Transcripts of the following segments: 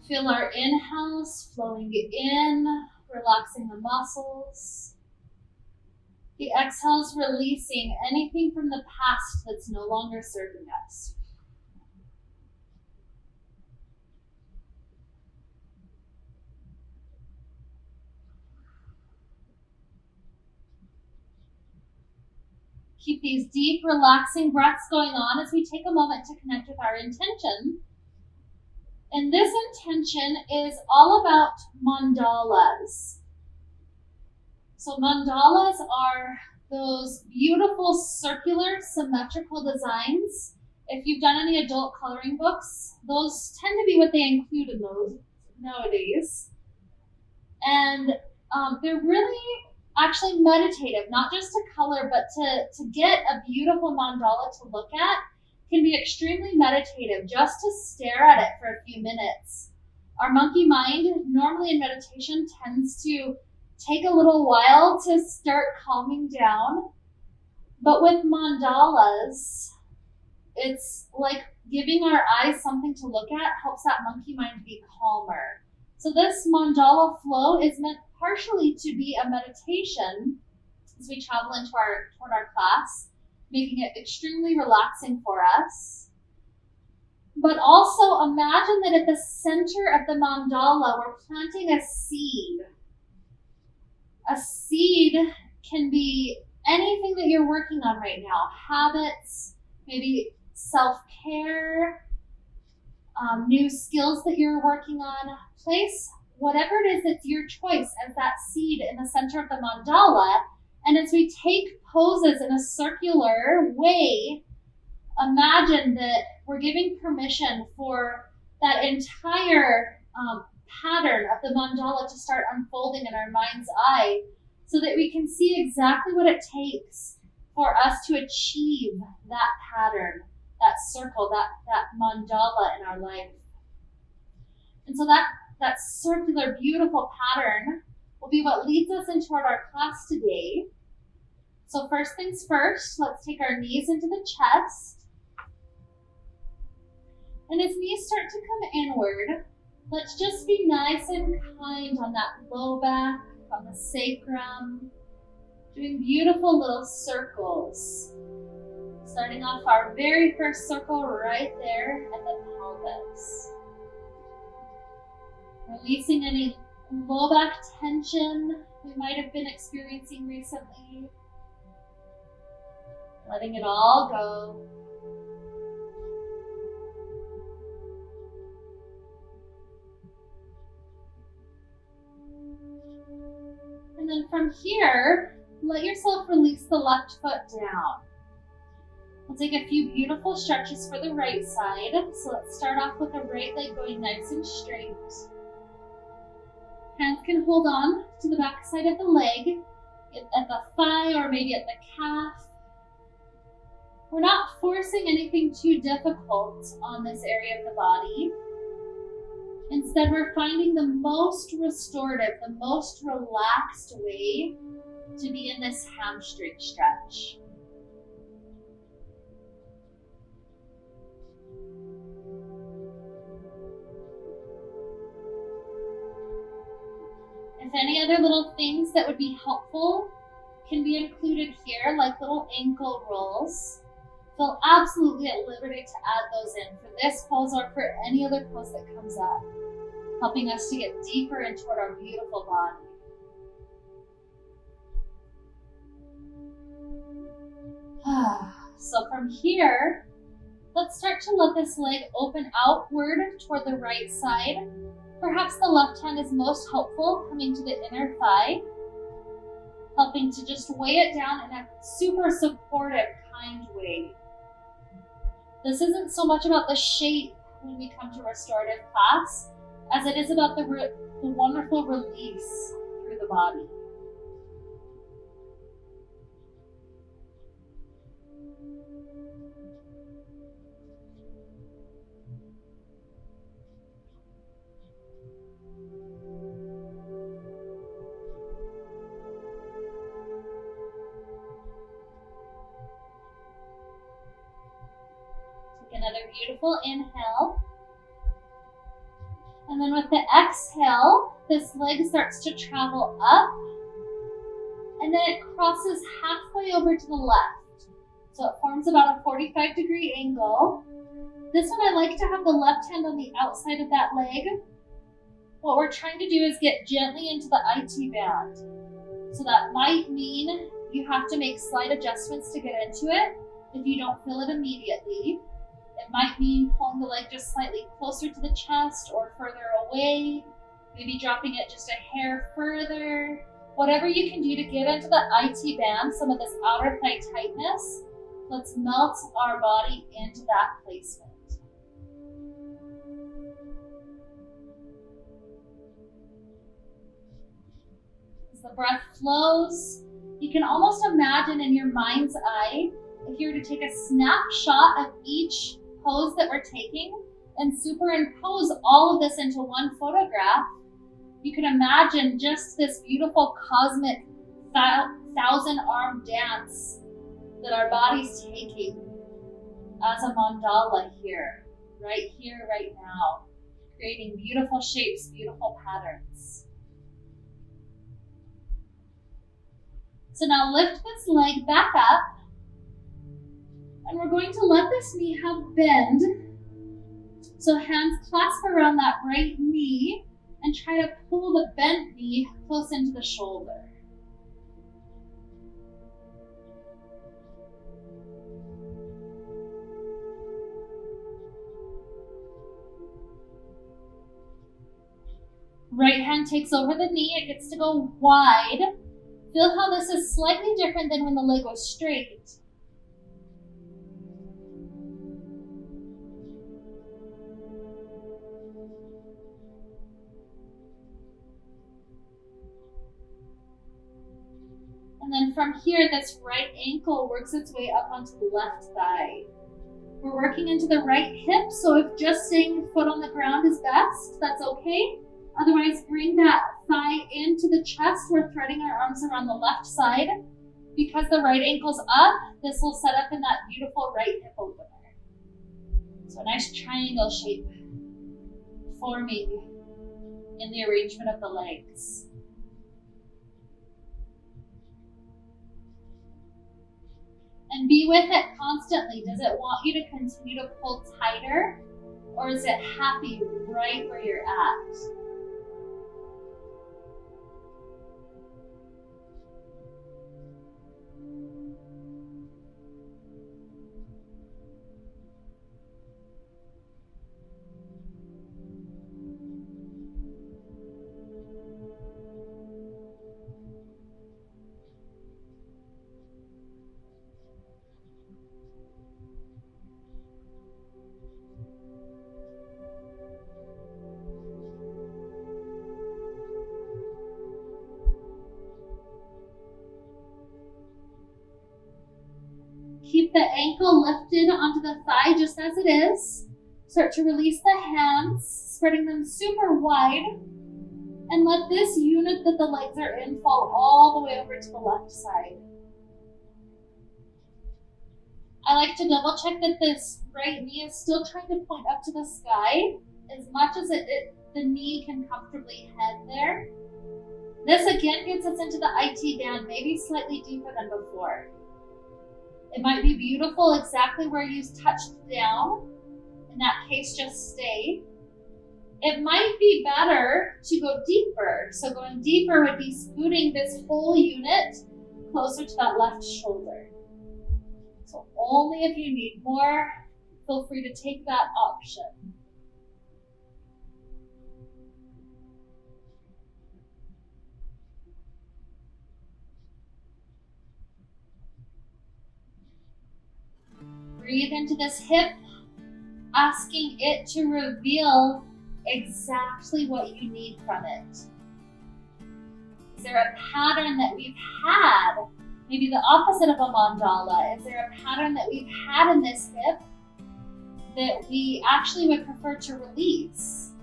Feel our inhales flowing in, relaxing the muscles. The exhales releasing anything from the past that's no longer serving us. Keep these deep, relaxing breaths going on as we take a moment to connect with our intention. And this intention is all about mandalas. So mandalas are those beautiful circular symmetrical designs. If you've done any adult coloring books, those tend to be what they include in those nowadays. And they're really actually meditative, not just to color, but to get a beautiful mandala to look at can be extremely meditative, just to stare at it for a few minutes. Our monkey mind, normally in meditation, tends to take a little while to start calming down. But with mandalas, it's like giving our eyes something to look at helps that monkey mind be calmer. So this mandala flow is meant partially to be a meditation as we travel toward our class, making it extremely relaxing for us. But also imagine that at the center of the mandala, we're planting a seed. A seed can be anything that you're working on right now. Habits, maybe self-care, new skills that you're working on. Place whatever it is that's your choice as that seed in the center of the mandala. And as we take poses in a circular way, imagine that we're giving permission for that entire pattern of the mandala to start unfolding in our mind's eye so that we can see exactly what it takes for us to achieve that pattern, that circle, that mandala in our life. And so that circular, beautiful pattern will be what leads us into our class today. So first things first, let's take our knees into the chest. And as knees start to come inward, let's just be nice and kind on that low back, on the sacrum, doing beautiful little circles. Starting off our very first circle right there at the pelvis. Releasing any low back tension we might have been experiencing recently. Letting it all go. And then from here, let yourself release the left foot down. We'll take a few beautiful stretches for the right side. So let's start off with the right leg going nice and straight. Hands can hold on to the back side of the leg, at the thigh or maybe at the calf. We're not forcing anything too difficult on this area of the body. Instead, we're finding the most restorative, the most relaxed way to be in this hamstring stretch. If any other little things that would be helpful can be included here, like little ankle rolls, feel absolutely at liberty to add those in for this pose or for any other pose that comes up, helping us to get deeper into our beautiful body. So from here, let's start to let this leg open outward toward the right side. Perhaps the left hand is most helpful, coming to the inner thigh, helping to just weigh it down in a super supportive, kind way. This isn't so much about the shape when we come to restorative class, as it is about the wonderful release through the body. Another beautiful inhale. And then with the exhale, this leg starts to travel up, and then it crosses halfway over to the left. So it forms about a 45-degree angle. This one, I like to have the left hand on the outside of that leg. What we're trying to do is get gently into the IT band. So that might mean you have to make slight adjustments to get into it if you don't feel it immediately. It might mean pulling the leg just slightly closer to the chest or further away, maybe dropping it just a hair further. Whatever you can do to get into the IT band, some of this outer thigh tightness, let's melt our body into that placement. As the breath flows, you can almost imagine in your mind's eye, if you were to take a snapshot of each pose that we're taking and superimpose all of this into one photograph, you can imagine just this beautiful cosmic thousand-arm dance that our body's taking as a mandala here, right now, creating beautiful shapes, beautiful patterns. So now lift this leg back up, and we're going to let this knee have bend. So hands clasp around that right knee and try to pull the bent knee close into the shoulder. Right hand takes over the knee, it gets to go wide. Feel how this is slightly different than when the leg was straight. And then from here, this right ankle works its way up onto the left thigh. We're working into the right hip, so if just staying foot on the ground is best, that's okay. Otherwise, bring that thigh into the chest. We're threading our arms around the left side. Because the right ankle's up, this will set up in that beautiful right hip opener. So a nice triangle shape forming in the arrangement of the legs. And be with it constantly. Does it want you to continue to pull tighter, or is it happy right where you're at? Keep the ankle lifted onto the thigh just as it is. Start to release the hands, spreading them super wide. And let this unit that the legs are in fall all the way over to the left side. I like to double check that this right knee is still trying to point up to the sky as much as the knee can comfortably head there. This again gets us into the IT band, maybe slightly deeper than before. It might be beautiful exactly where you touched down. In that case, just stay. It might be better to go deeper. So going deeper would be scooting this whole unit closer to that left shoulder. So only if you need more, feel free to take that option. Breathe into this hip, asking it to reveal exactly what you need from it. Is there a pattern that we've had? Maybe the opposite of a mandala. Is there a pattern that we've had in this hip that we actually would prefer to release?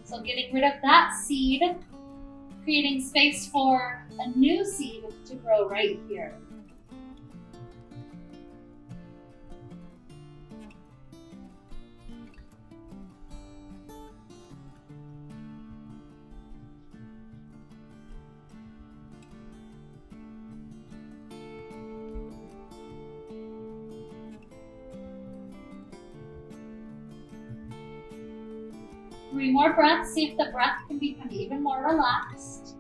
So getting rid of that seed, creating space for a new seed to grow right here. 3 more breaths. See if the breath can become even more relaxed.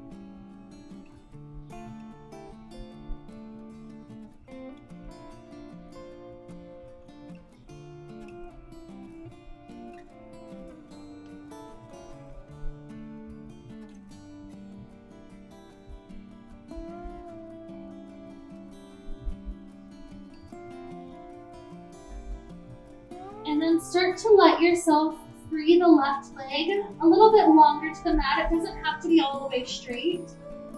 And then start to let yourself free the left leg a little bit longer to the mat. It doesn't have to be all the way straight.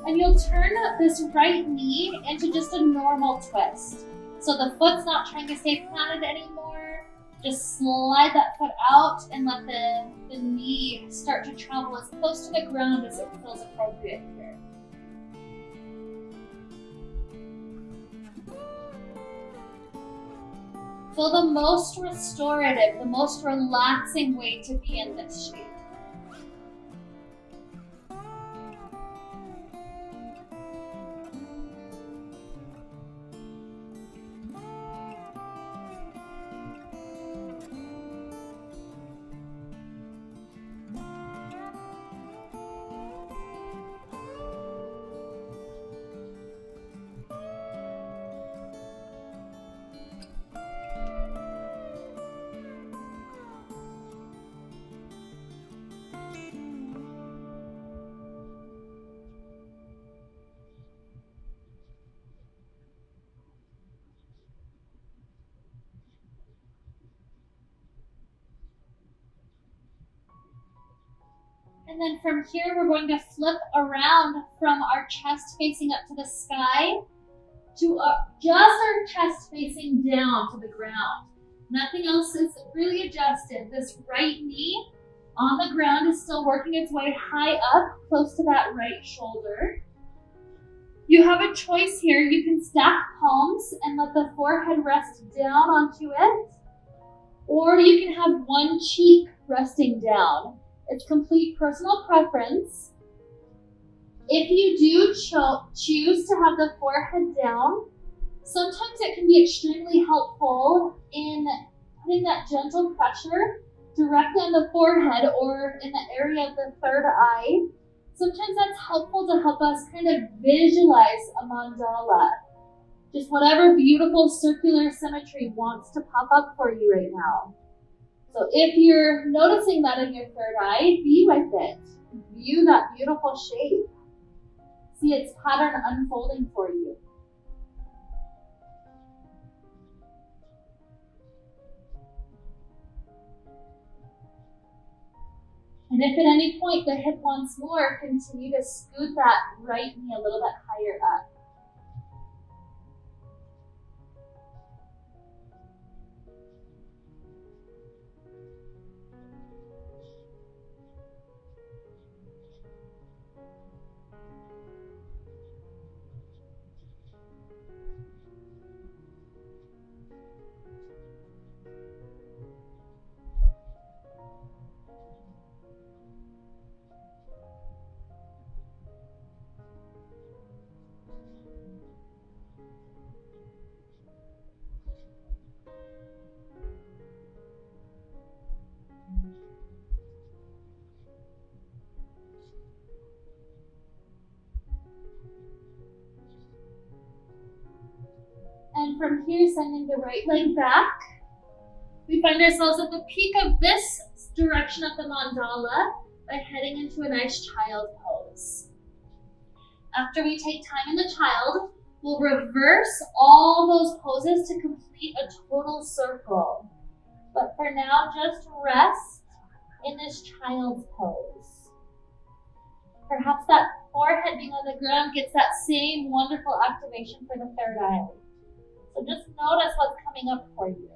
And you'll turn this right knee into just a normal twist. So the foot's not trying to stay planted anymore. Just slide that foot out and let the knee start to travel as close to the ground as it feels appropriate here. Feel the most restorative, the most relaxing way to be in this shape. And then from here, we're going to flip around from our chest facing up to the sky to just our chest facing down to the ground. Nothing else is really adjusted. This right knee on the ground is still working its way high up, close to that right shoulder. You have a choice here. You can stack palms and let the forehead rest down onto it, or you can have one cheek resting down. It's complete personal preference. If you do choose to have the forehead down, sometimes it can be extremely helpful in putting that gentle pressure directly on the forehead or in the area of the third eye. Sometimes that's helpful to help us kind of visualize a mandala. Just whatever beautiful circular symmetry wants to pop up for you right now. So if you're noticing that in your third eye, be with it. View that beautiful shape. See its pattern unfolding for you. And if at any point the hip wants more, continue to scoot that right knee a little bit higher up. And from here, sending the right leg back. We find ourselves at the peak of this direction of the mandala by heading into a nice child pose. After we take time in the child, we'll reverse all those poses to complete a total circle. But for now, just rest in this child's pose. Perhaps that forehead being on the ground gets that same wonderful activation for the third eye. So just notice what's coming up for you.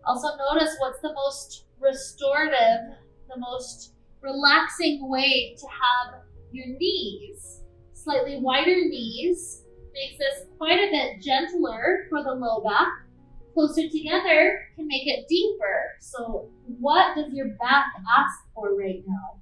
Also notice what's the most restorative, the most relaxing way to have your knees. Slightly wider knees makes this quite a bit gentler for the low back. Closer together can make it deeper. So what does your back ask for right now?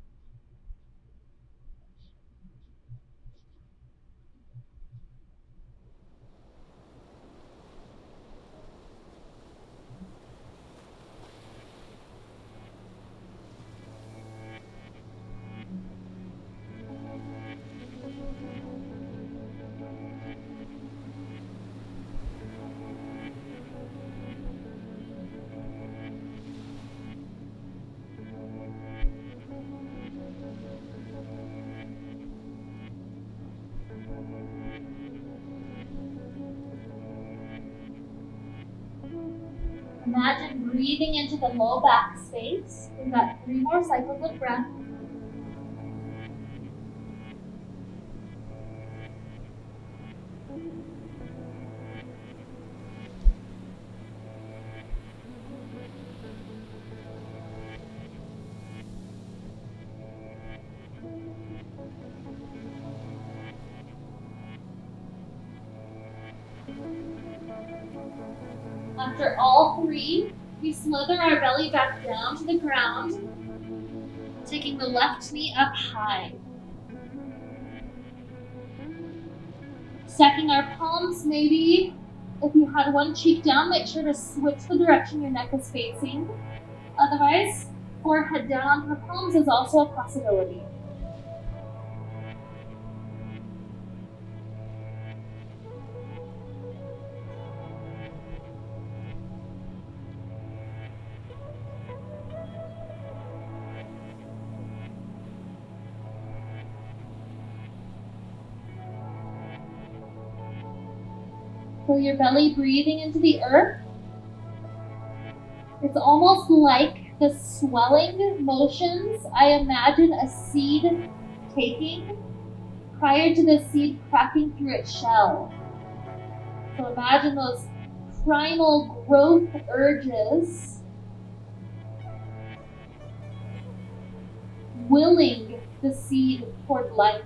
Imagine breathing into the low back space. We've got 3 more cycles of breath. After all 3, we slither our belly back down to the ground, taking the left knee up high. Stacking our palms, maybe if you had one cheek down, make sure to switch the direction your neck is facing. Otherwise, forehead down onto the palms is also a possibility. Feel your belly breathing into the earth. It's almost like the swelling motions I imagine a seed taking prior to the seed cracking through its shell. So imagine those primal growth urges willing the seed toward life.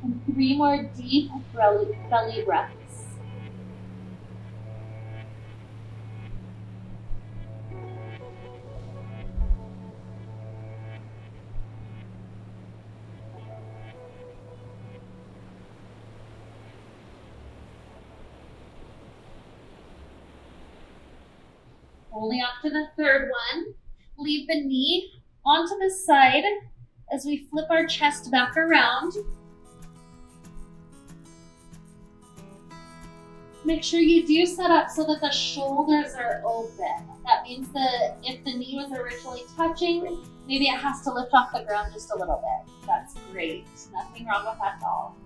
And 3 more deep belly breaths. Only after the 3rd one, leave the knee onto the side as we flip our chest back around. Make sure you do set up so that the shoulders are open. That means that if the knee was originally touching, maybe it has to lift off the ground just a little bit. That's great. Nothing wrong with that at all.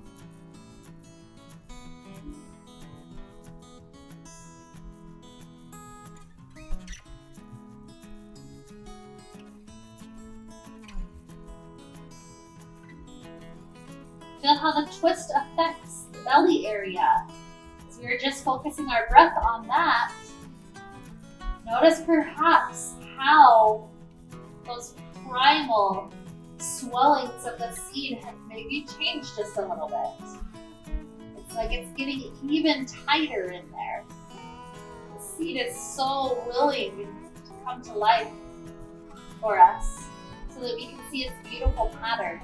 Feel how the twist affects the belly area. So we're just focusing our breath on that. Notice perhaps how those primal swellings of the seed have maybe changed just a little bit. It's like it's getting even tighter in there. The seed is so willing to come to life for us so that we can see its beautiful pattern.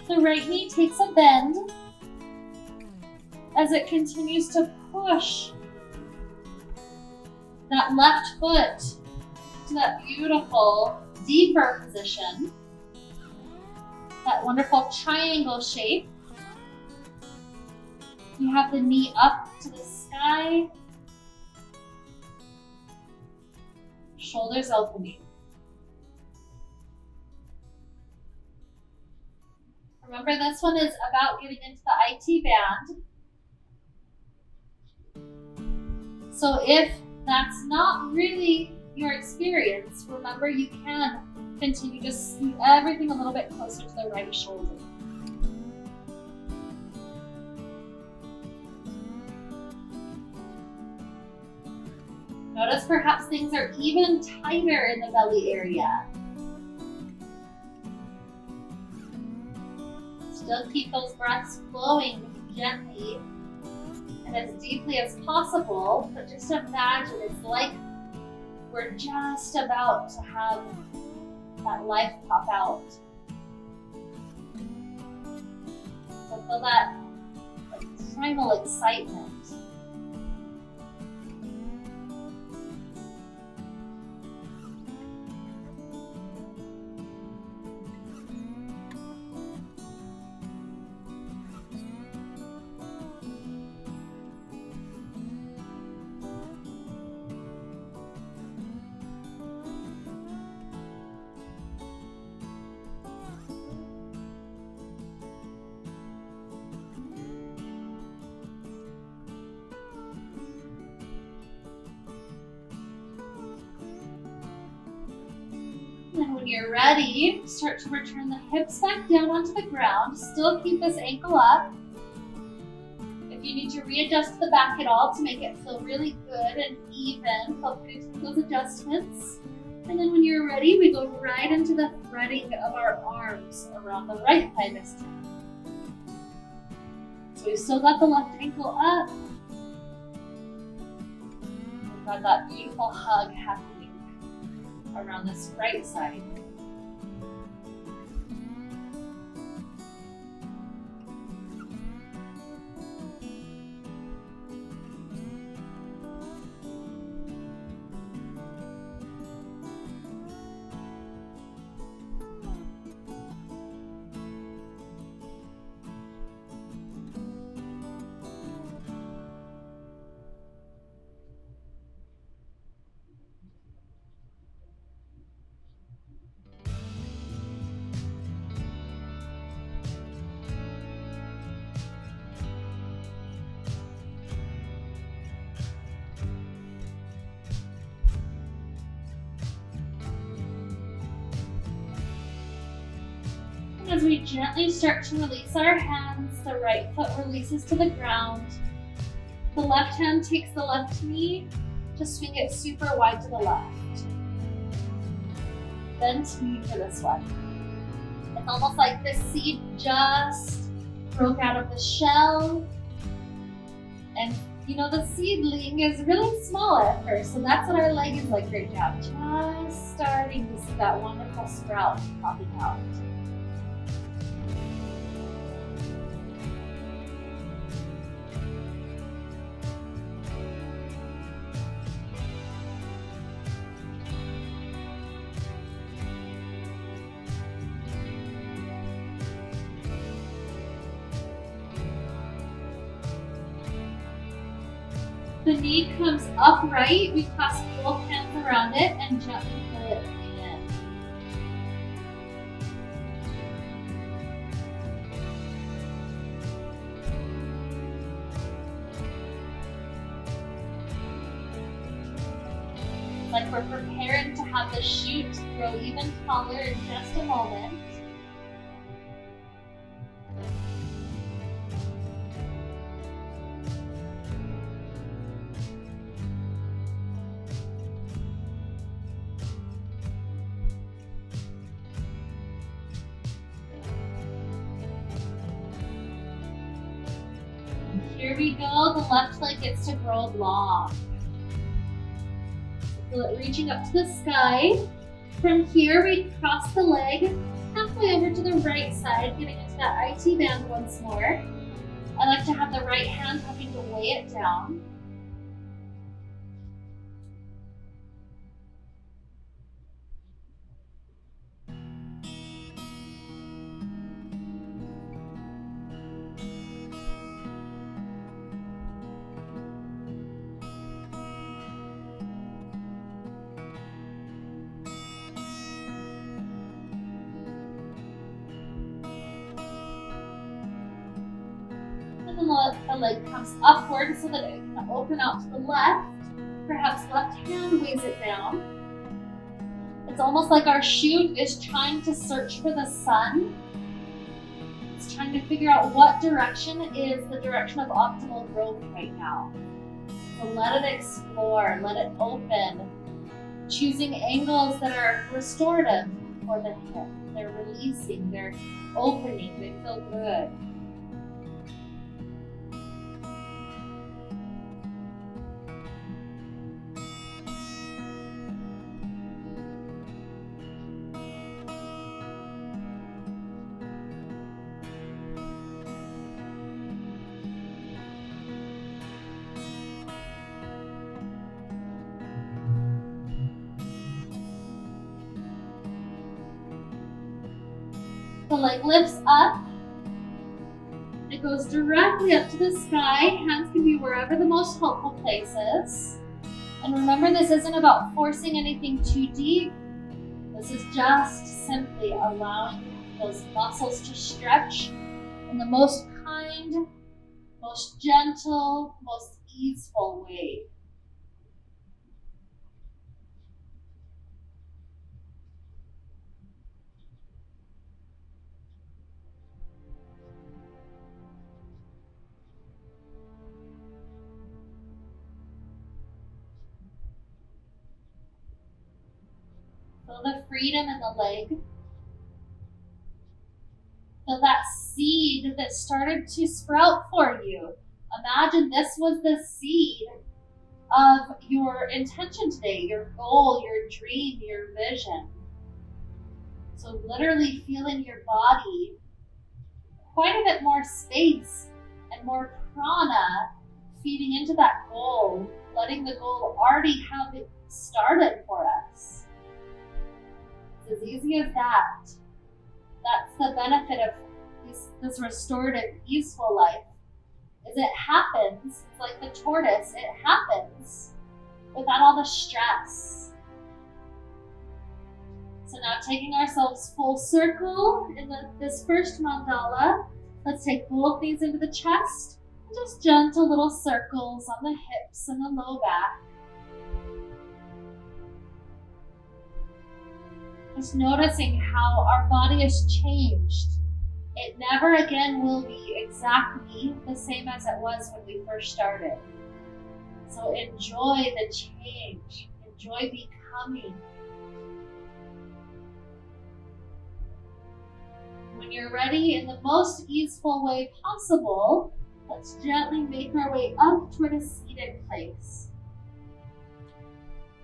The right knee takes a bend as it continues to push that left foot to that beautiful, deeper position, that wonderful triangle shape. You have the knee up to the sky, shoulders opening. Remember, this one is about getting into the IT band. So if that's not really your experience, remember you can continue to scoot everything a little bit closer to the right shoulder. Notice perhaps things are even tighter in the belly area. Still keep those breaths flowing gently and as deeply as possible, but just imagine it's like we're just about to have that life pop out. So feel that like primal excitement. And when you're ready, start to return the hips back down onto the ground. Still keep this ankle up. If you need to readjust the back at all to make it feel really good and even, feel free to do those adjustments. And then when you're ready, we go right into the threading of our arms around the right thigh this time. So we've still got the left ankle up. We've got that beautiful hug happening around this right side. As we gently start to release our hands, the right foot releases to the ground. The left hand takes the left knee, just swing it super wide to the left. Bent knee for this one. It's almost like the seed just broke out of the shell. And you know, the seedling is really small at first, so that's what our leg is like right now. Just starting to see that wonderful sprout popping out. The knee comes upright, we clasp both hands around it and gently pull it in. It's like we're preparing to have the shoot grow even taller in just a moment. Here we go, the left leg gets to grow long. Feel it reaching up to the sky. From here, we cross the leg halfway over to the right side, getting into that IT band once more. I like to have the right hand helping to weigh it down. The leg comes upward so that it can open out to the left. Perhaps left hand weighs it down. It's almost like our shoot is trying to search for the sun. It's trying to figure out what direction is the direction of optimal growth right now. So let it explore, let it open, choosing angles that are restorative for the hip. They're releasing, they're opening, they feel good. The leg lifts up. It goes directly up to the sky. Hands can be wherever the most helpful place is. And remember, this isn't about forcing anything too deep. This is just simply allowing those muscles to stretch in the most kind, most gentle, most easeful way. Feel the freedom in the leg. Feel that seed that started to sprout for you. Imagine this was the seed of your intention today, your goal, your dream, your vision. So literally feel in your body quite a bit more space and more prana feeding into that goal, letting the goal already have it started for us. It's as easy as that. That's the benefit of this restorative, easeful life. Is it happens, it's like the tortoise, it happens without all the stress. So now taking ourselves full circle in this first mandala, let's take both knees into the chest and just gentle little circles on the hips and the low back. Just noticing how our body has changed. It never again will be exactly the same as it was when we first started. So enjoy the change. Enjoy becoming. When you're ready, in the most easeful way possible, let's gently make our way up toward a seated place.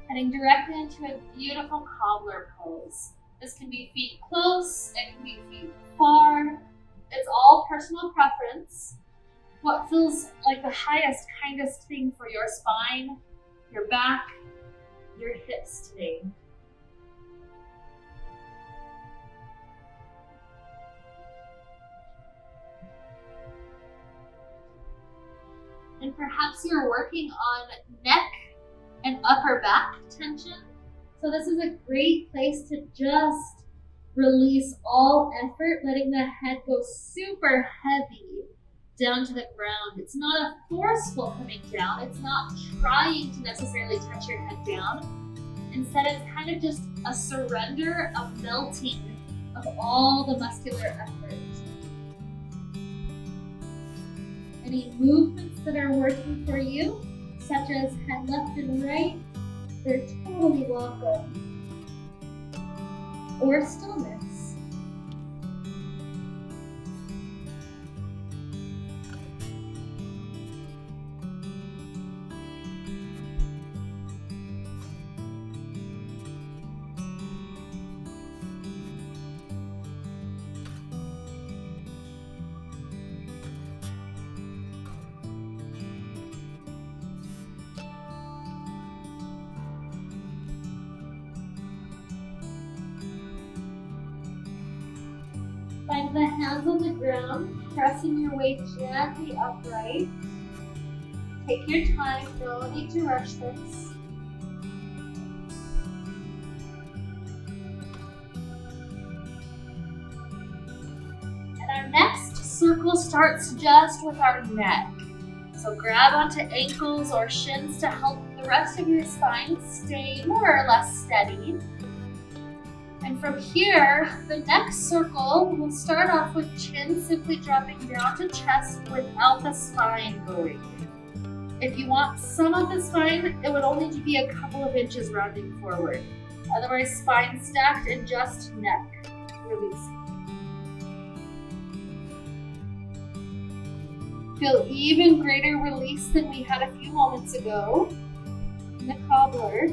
Heading directly into a beautiful cobbler pose. This can be feet close, it can be feet far. It's all personal preference. What feels like the highest, kindest thing for your spine, your back, your hips today. And perhaps you're working on neck and upper back tension. So this is a great place to just release all effort, letting the head go super heavy down to the ground. It's not a forceful coming down. It's not trying to necessarily touch your head down. Instead, it's kind of just a surrender, a melting of all the muscular effort. Any movements that are working for you, such as head left and right, they're totally welcome. Or stillness. Find the hands on the ground, pressing your way gently upright. Take your time, no need to rush this. And our next circle starts just with our neck. So grab onto ankles or shins to help the rest of your spine stay more or less steady. And from here, the next circle will start off with chin simply dropping down to chest without the spine going. If you want some of the spine, it would only be a couple of inches rounding forward. Otherwise, spine stacked and just neck. Releasing. Feel even greater release than we had a few moments ago in the cobbler.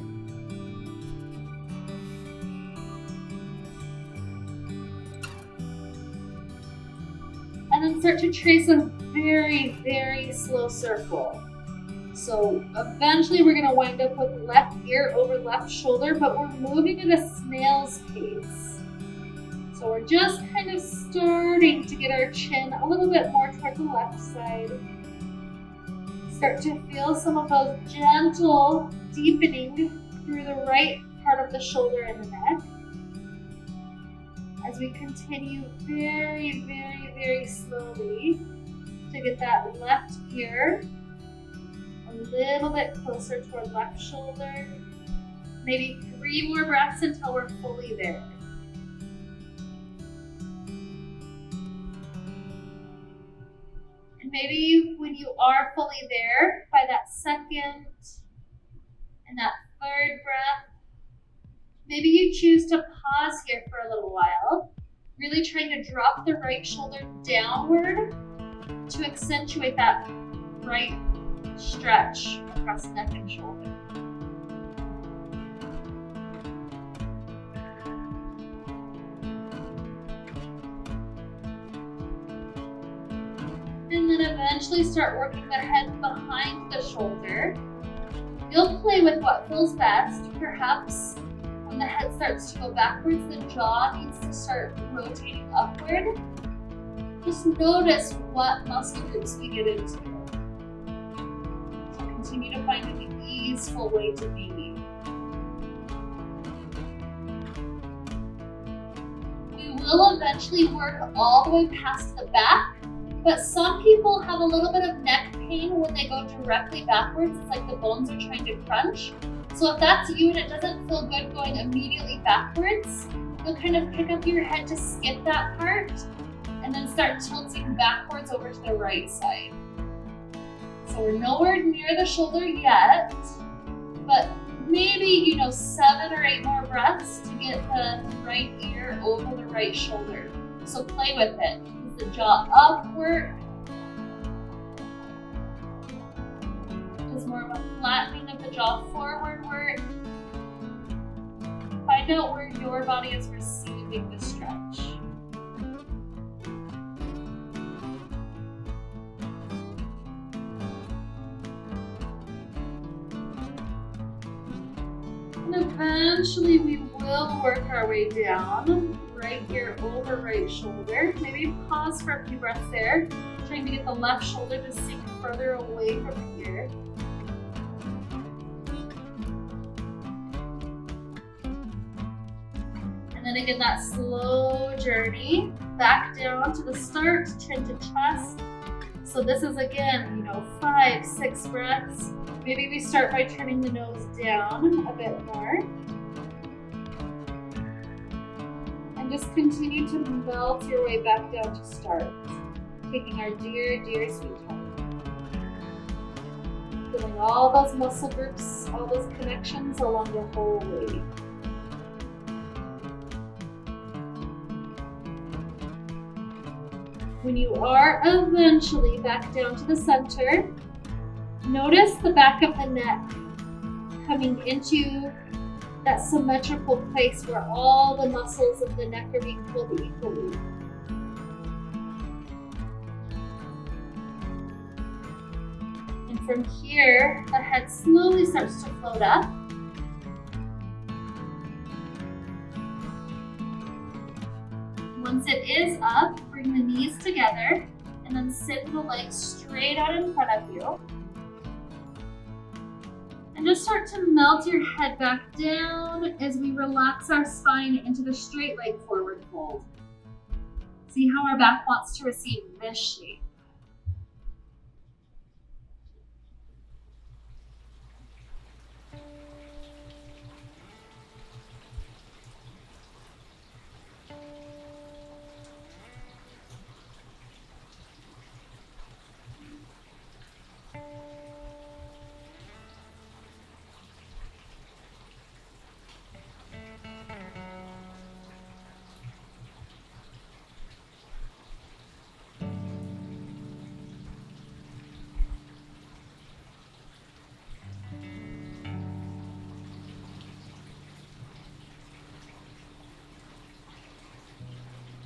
And then start to trace a very, very slow circle. So eventually we're going to wind up with left ear over left shoulder, but we're moving at a snail's pace. So we're just kind of starting to get our chin a little bit more toward the left side. Start to feel some of those gentle deepening through the right part of the shoulder and the neck. As we continue very, very, very slowly to get that left ear a little bit closer toward left shoulder. Maybe 3 more breaths until we're fully there. And maybe when you are fully there, by that second and that third breath, maybe you choose to pause here for a little while, really trying to drop the right shoulder downward to accentuate that right stretch across neck and shoulder. And then eventually start working the head behind the shoulder. You'll play with what feels best. Perhaps when the head starts to go backwards, the jaw needs to start rotating upward. Just notice what muscle groups we get into. So continue to find an easeful way to be. We will eventually work all the way past the back, but some people have a little bit of neck pain when they go directly backwards. It's like the bones are trying to crunch. So if that's you and it doesn't feel good going immediately backwards, you'll kind of pick up your head to skip that part and then start tilting backwards over to the right side. So we're nowhere near the shoulder yet, but maybe, 7 or 8 more breaths to get the right ear over the right shoulder. So play with it. Is the jaw upward? Is more of a flattening of the jaw forwardward? Find out where your body is receiving the stretch. And eventually we will work our way down. Right ear over right shoulder. Maybe pause for a few breaths there, trying to get the left shoulder to sink further away from the ear. And then again, that slow journey back down to the start, chin to chest. So this is again, 5, 6 breaths. Maybe we start by turning the nose down a bit more. And just continue to melt your way back down to start. Taking our dear, dear sweet time. Feeling all those muscle groups, all those connections along the whole way. When you are eventually back down to the center, notice the back of the neck coming into that symmetrical place where all the muscles of the neck are being pulled equally. And from here, the head slowly starts to float up. Once it is up, bring the knees together and then sit the legs straight out in front of you. And just start to melt your head back down as we relax our spine into the straight leg forward fold. See how our back wants to receive this shape.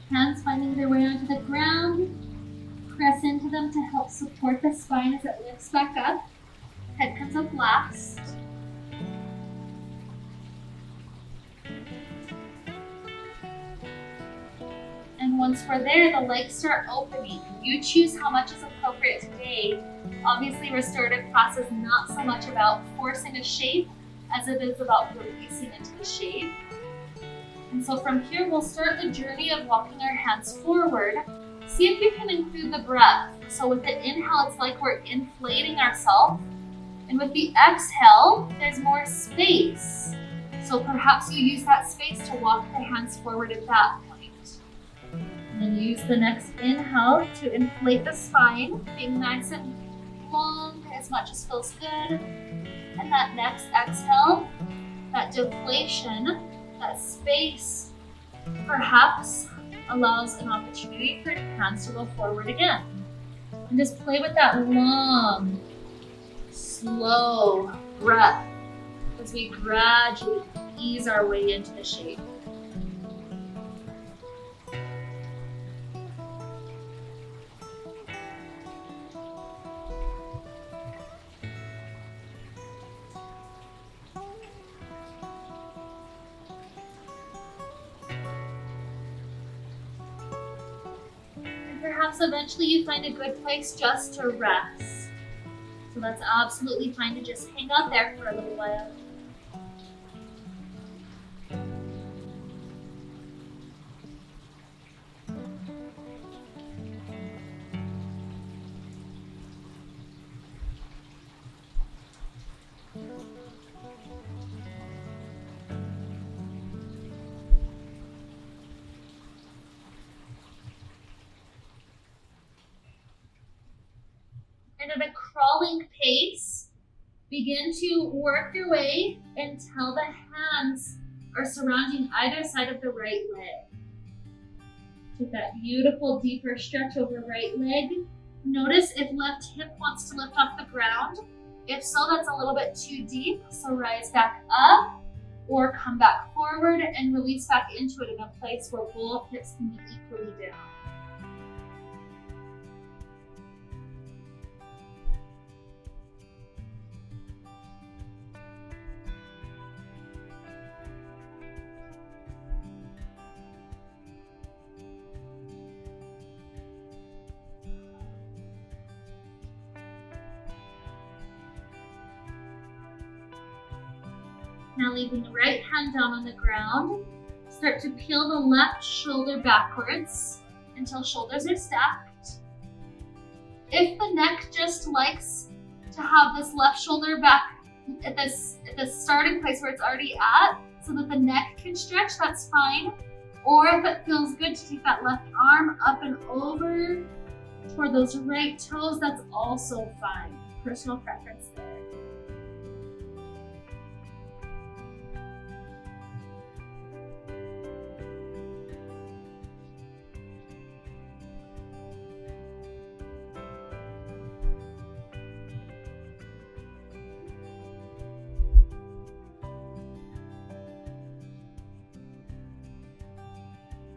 Hands finding their way onto the ground. Press into them to help support the spine as it lifts back up. Head comes up last. And once we're there, the legs start opening. You choose how much is appropriate today. Obviously, restorative class is not so much about forcing a shape as it is about releasing into the shape. And so from here, we'll start the journey of walking our hands forward. See if you can include the breath. So with the inhale, it's like we're inflating ourselves. And with the exhale, there's more space. So perhaps you use that space to walk the hands forward at that point. And then use the next inhale to inflate the spine, being nice and long as much as feels good. And that next exhale, that deflation, that space, perhaps allows an opportunity for hands to go forward again. And just play with that long, slow breath as we gradually ease our way into the shape. Perhaps eventually you find a good place just to rest. So that's absolutely fine to just hang out there for a little while. And at a crawling pace, begin to work your way until the hands are surrounding either side of the right leg. Take that beautiful deeper stretch over right leg. Notice if left hip wants to lift off the ground. If so, that's a little bit too deep. So rise back up or come back forward and release back into it in a place where both hips can be equally down. Now leaving the right hand down on the ground, start to peel the left shoulder backwards until shoulders are stacked. If the neck just likes to have this left shoulder back at the starting place where it's already at, so that the neck can stretch, that's fine. Or if it feels good to take that left arm up and over toward those right toes, that's also fine. Personal preference there.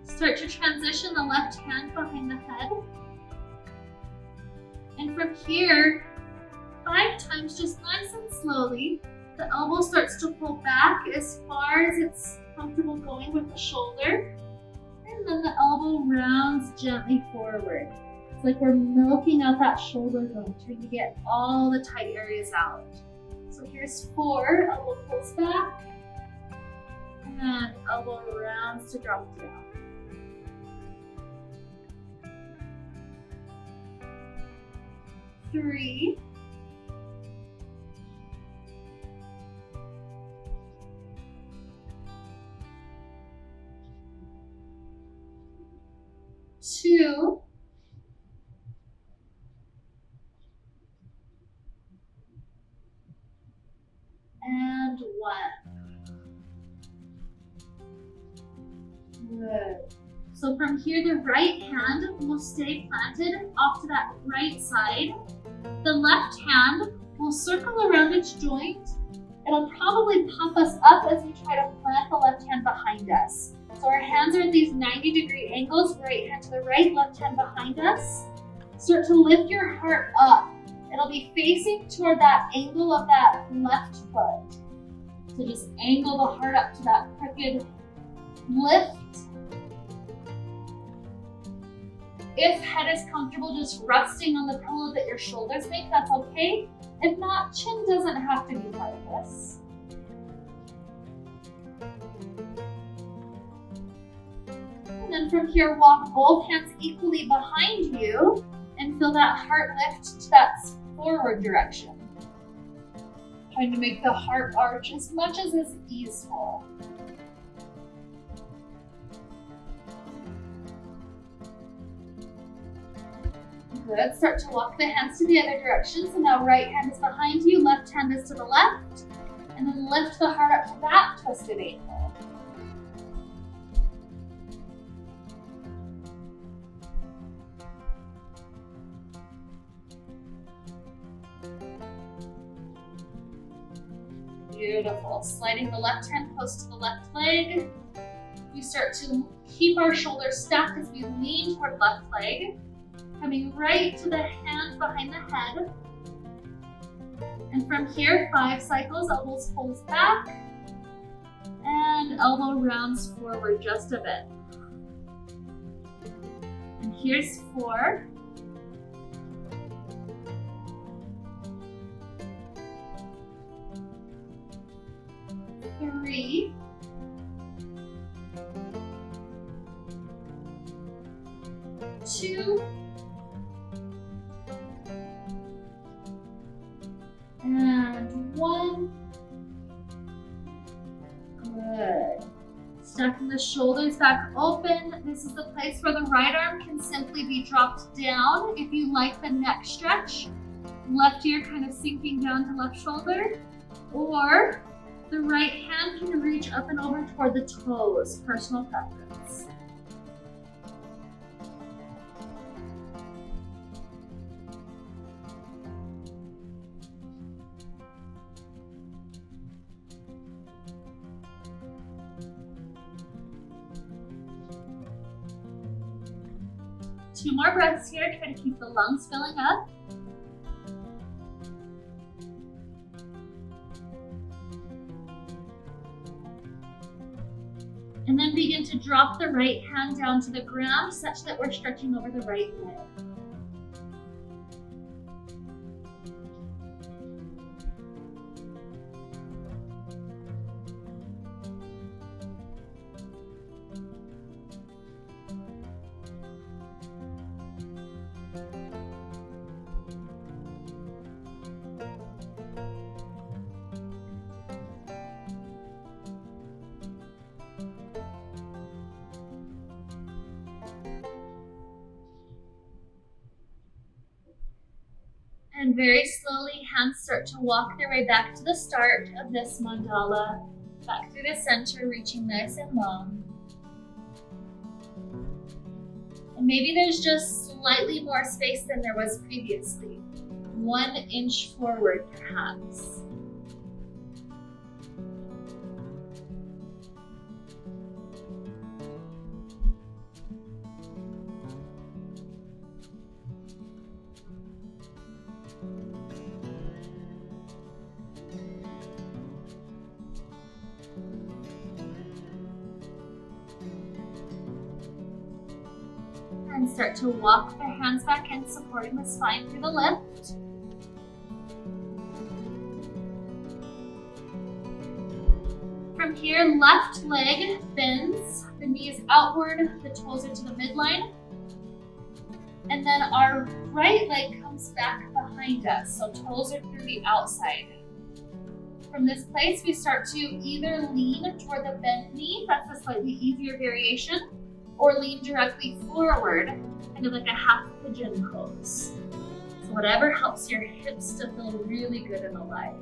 Start to transition the left hand behind the head. And from here, 5 times, just nice and slowly, the elbow starts to pull back as far as it's comfortable going with the shoulder. And then the elbow rounds gently forward. It's like we're milking out that shoulder bone, trying to get all the tight areas out. So here's 4, elbow pulls back, and elbow rounds to drop down. 3, 2, and 1. Good. So from here, the right hand will stay planted off to that right side. The left hand will circle around its joint. It'll probably pop us up as we try to plant the left hand behind us. So our hands are at these 90-degree angles, right hand to the right, left hand behind us. Start to lift your heart up. It'll be facing toward that angle of that left foot. So just angle the heart up to that crooked lift. If head is comfortable just resting on the pillow that your shoulders make, that's okay. If not, chin doesn't have to be part of this. And then from here, walk both hands equally behind you and feel that heart lift to that forward direction. Trying to make the heart arch as much as is easeful. Good. Start to walk the hands to the other direction. So now right hand is behind you, left hand is to the left, and then lift the heart up to that twisted ankle. Beautiful. Sliding the left hand close to the left leg. We start to keep our shoulders stacked as we lean toward left leg. Coming right to the hand behind the head. And from here, 5 cycles, elbows pulls back. And elbow rounds forward just a bit. And here's 4. 3. 2. And 1. Good. Stacking the shoulders back open. This is the place where the right arm can simply be dropped down. If you like the neck stretch, left ear kind of sinking down to left shoulder, or the right hand can reach up and over toward the toes, personal preference. Two more breaths here. Try to keep the lungs filling up. And then begin to drop the right hand down to the ground such that we're stretching over the right leg. And very slowly, hands start to walk their way back to the start of this mandala, back through the center, reaching nice and long. And maybe there's just slightly more space than there was previously. 1 inch forward, perhaps. And start to walk the hands back in, supporting the spine through the lift. From here, left leg bends, the knee is outward, the toes are to the midline. And then our right leg comes back behind us, so toes are through the outside. From this place, we start to either lean toward the bent knee, that's a slightly easier variation, or lean directly forward, kind of like a half pigeon pose. So whatever helps your hips to feel really good and alive.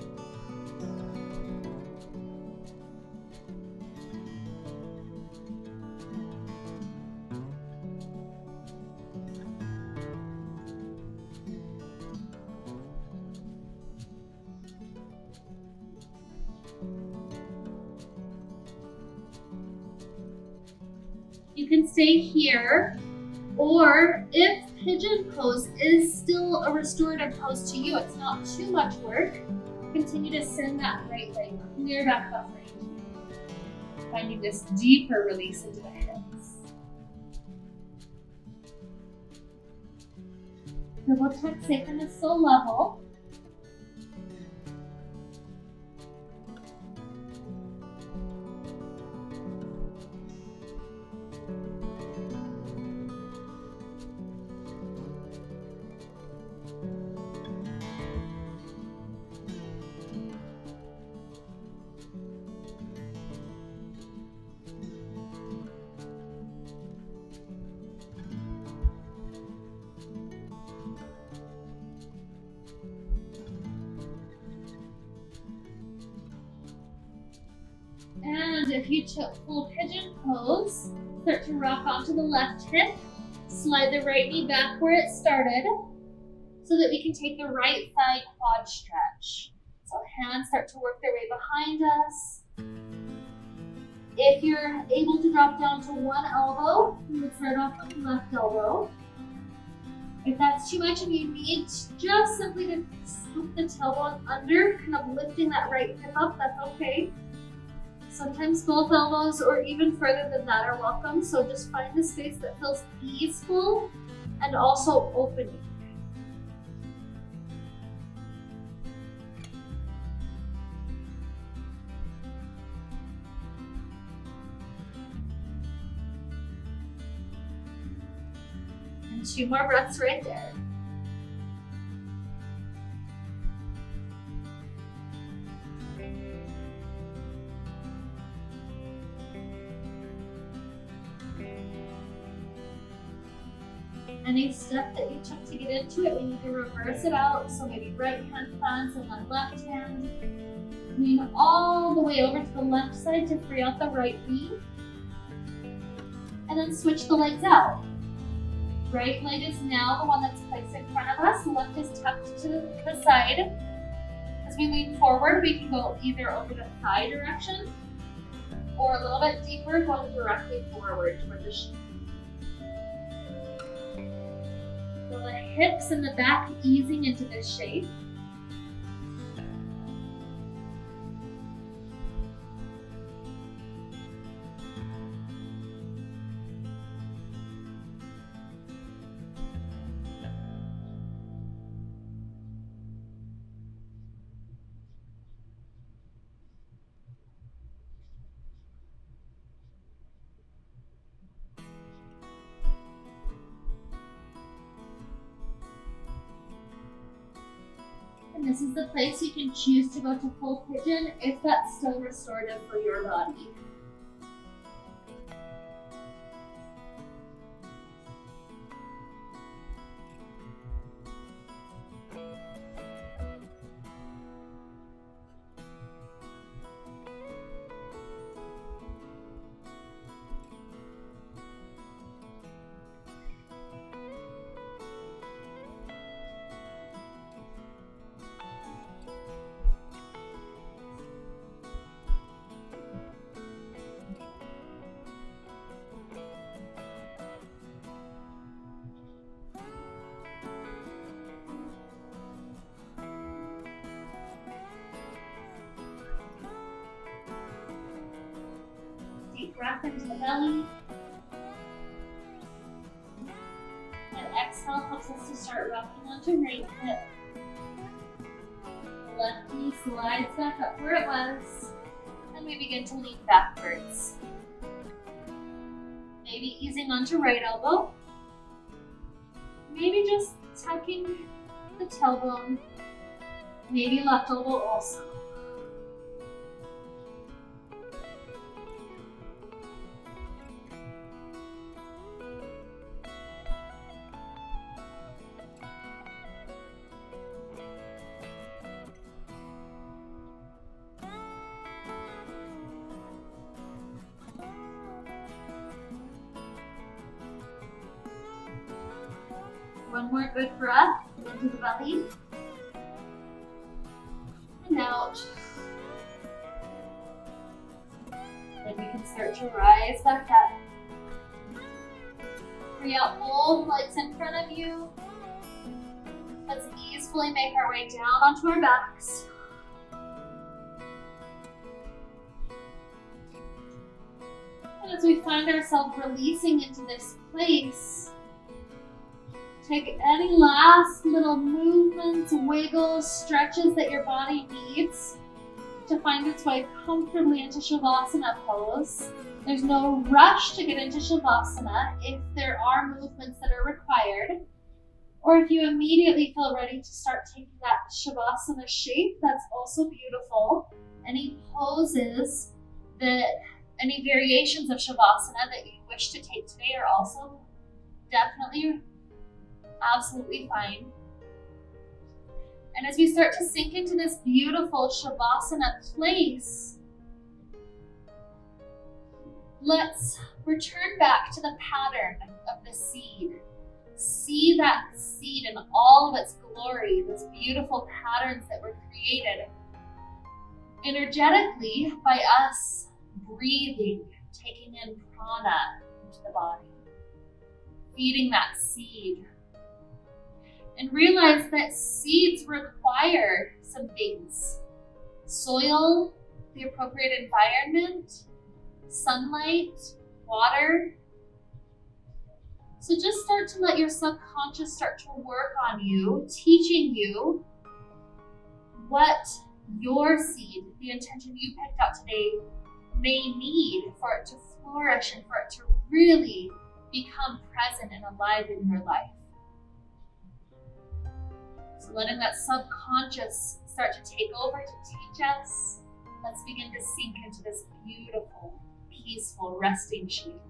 You can stay here, or if pigeon pose is still a restorative pose to you, it's not too much work, continue to send that right leg clear back upright. Finding this deeper release into the hips. Double check sacrum is still level. And if you took full pigeon pose, start to rock onto the left hip, slide the right knee back where it started, so that we can take the right thigh quad stretch. So hands start to work their way behind us. If you're able to drop down to one elbow, you would start off with the left elbow. If that's too much and you need just simply to scoop the tailbone under, kind of lifting that right hip up, that's okay. Sometimes both elbows or even further than that are welcome, so just find a space that feels easeful and also opening. And 2 more breaths right there. Any step that you took to get into it, we need to reverse it out. So maybe right hand plants and then left hand. Lean all the way over to the left side to free out the right knee. And then switch the legs out. Right leg is now the one that's placed in front of us. Left is tucked to the side. As we lean forward, we can go either over the thigh direction or a little bit deeper, going directly forward toward the shin. Feel the hips and the back easing into this shape. And this is the place you can choose to go to full pigeon if that's still restorative for your body. Deep breath into the belly. And exhale helps us to start rocking onto right hip. The left knee slides back up where it was. And we begin to lean backwards. Maybe easing onto right elbow. Maybe just tucking the tailbone. Maybe left elbow also. One more good breath into the belly. And out. Then we can start to rise back up. Free out both legs in front of you. Let's easily make our way down onto our backs. And as we find ourselves releasing into this place, take any last little movements, wiggles, stretches that your body needs to find its way comfortably into Shavasana pose. There's no rush to get into Shavasana if there are movements that are required, or if you immediately feel ready to start taking that Shavasana shape, that's also beautiful. Any poses any variations of Shavasana that you wish to take today are also definitely absolutely fine. And as we start to sink into this beautiful Shavasana place, let's return back to the pattern of the seed. See that seed in all of its glory, those beautiful patterns that were created energetically by us breathing, taking in prana into the body, feeding that seed. And realize that seeds require some things: soil, the appropriate environment, sunlight, water. So just start to let your subconscious start to work on you, teaching you what your seed, the intention you picked out today, may need for it to flourish and for it to really become present and alive in your life. So letting that subconscious start to take over, to teach us, let's begin to sink into this beautiful, peaceful, resting shape.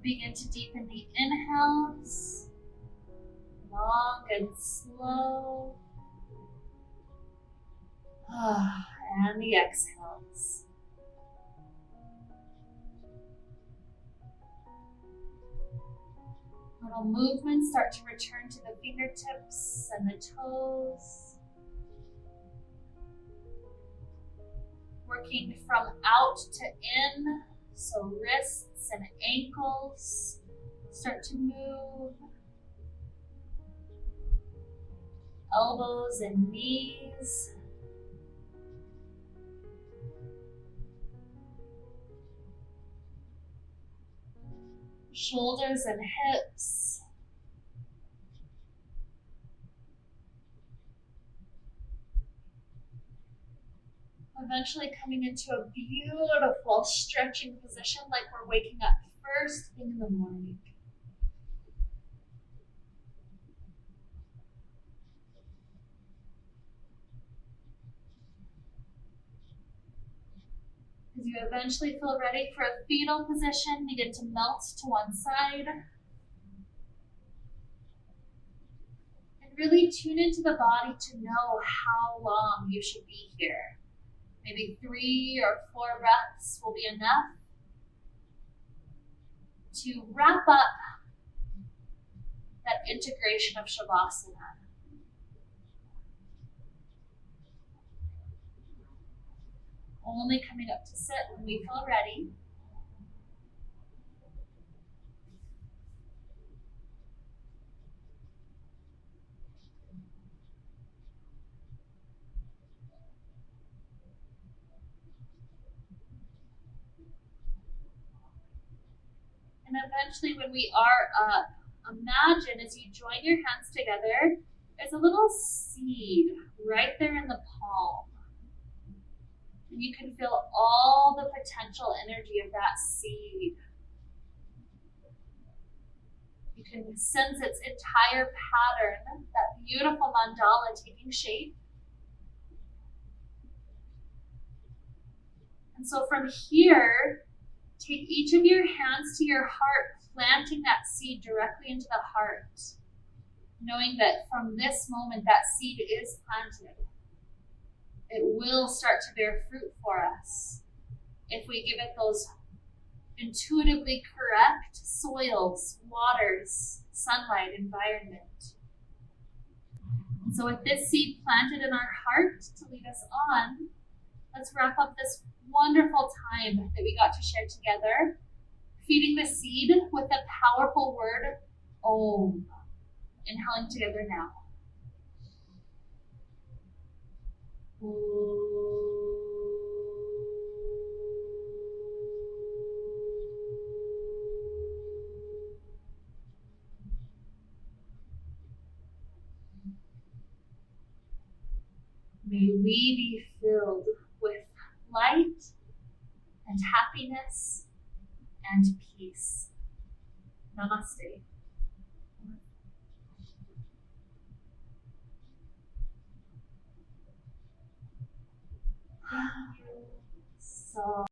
Begin to deepen the inhales long and slow. And the exhales. Little movements start to return to the fingertips and the toes. Working from out to in, so wrists and ankles start to move. Elbows and knees. Shoulders and hips. Eventually coming into a beautiful stretching position like we're waking up first thing in the morning. As you eventually feel ready for a fetal position, begin to melt to one side. And really tune into the body to know how long you should be here. Maybe 3 or 4 breaths will be enough to wrap up that integration of Shavasana. Only coming up to sit when we feel ready. And eventually when we are up, imagine as you join your hands together, there's a little seed right there in the palm. And you can feel all the potential energy of that seed. You can sense its entire pattern, that beautiful mandala taking shape. And so from here, take each of your hands to your heart, planting that seed directly into the heart, knowing that from this moment that seed is planted. It will start to bear fruit for us if we give it those intuitively correct soils, waters, sunlight, environment. And so with this seed planted in our heart to lead us on, let's wrap up this wonderful time that we got to share together, feeding the seed with the powerful word Om. Inhaling together now. May we be filled with light and happiness and peace. Namaste. So